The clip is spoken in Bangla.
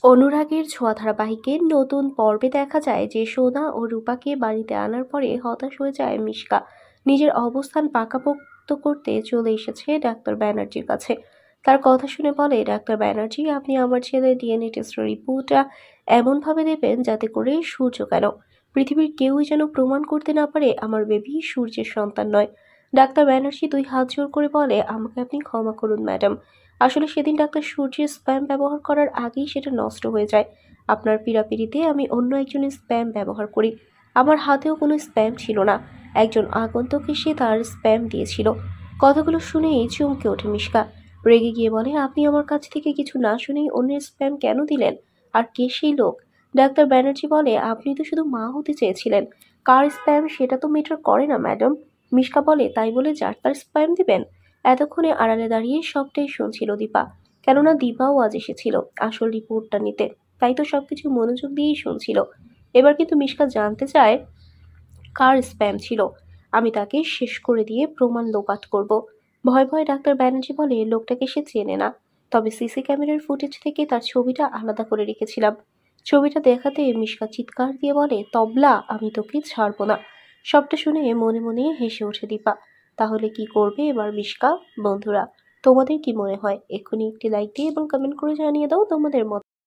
অনুরাগের ছোঁয়া ধারাবাহিকের নতুন পর্বে দেখা যায় যে সোনা ও রূপাকে বাড়িতে আনার পরে হতাশ হয়ে যায় মিশকা। নিজের অবস্থান পাকাপোক্ত করতে চলে এসেছে ডাক্তার ব্যানার্জির কাছে। তার কথা শুনে বলে, ডাক্তার ব্যানার্জি, আপনি আমার ছেলের ডিএনএ টেস্টের রিপোর্টটা এমনভাবে দেবেন যাতে করে সূর্য কেন পৃথিবীর কেউই যেন প্রমাণ করতে না পারে আমার বেবি সূর্যের সন্তান নয়। ডাক্তার ব্যানার্জি 2 হাত জোর করে বলে, আমাকে আপনি ক্ষমা করুন ম্যাডাম। আসলে সেদিন ডাক্তার সূর্যের স্প্যাম ব্যবহার করার আগেই সেটা নষ্ট হয়ে যায়। আপনার পীড়াপিড়িতে আমি অন্য একজনের স্প্যাম ব্যবহার করি। আমার হাতেও কোনো স্প্যাম ছিল না। একজন আগন্তুক এসে তার স্প্যাম দিয়েছিল। কথাগুলো শুনেই চমকে ওঠে মিশকা। রেগে গিয়ে বলে, আপনি আমার কাছ থেকে কিছু না শুনেই অন্যের স্প্যাম কেন দিলেন? আর কে সেই লোক? ডাক্তার ব্যানার্জি বলে, আপনি তো শুধু মা হতে চেয়েছিলেন। কার স্প্যাম সেটা তো ম্যাটার করে না ম্যাডাম। মিশকা বলে, তাই বলে যার তার স্প্যাম দিবেন? এতক্ষণে আড়ালে দাঁড়িয়ে সবটাই শুনছিল দীপা। কেননা দীপাও আজ এসেছিল আসল রিপোর্টটা নিতে। তাই তো সবকিছু মনোযোগ দিয়েই শুনছিল। এবার কিন্তু মিশকা জানতে চায় কার স্প্যাম ছিল। আমি তাকে শেষ করে দিয়ে প্রমাণ লোপাট করব। ভয় ভয়ে ডাক্তার ব্যানার্জি বলে, লোকটাকে সে চেনে না, তবে সিসি ক্যামেরার ফুটেজ থেকে তার ছবিটা আলাদা করে রেখেছিলাম। ছবিটা দেখাতে মিশকা চিৎকার দিয়ে বলে, তবলা, আমি তোকে ছাড়বো না। সবটা শুনে মনে মনে হেসে ওঠে দীপা। তাহলে কি করবে এবার মিশকা? বন্ধুরা, তোমাদের কি মনে হয়? এক্ষুনি একটি লাইক দিয়ে এবং কমেন্ট করে জানিয়ে দাও তোমাদের মত।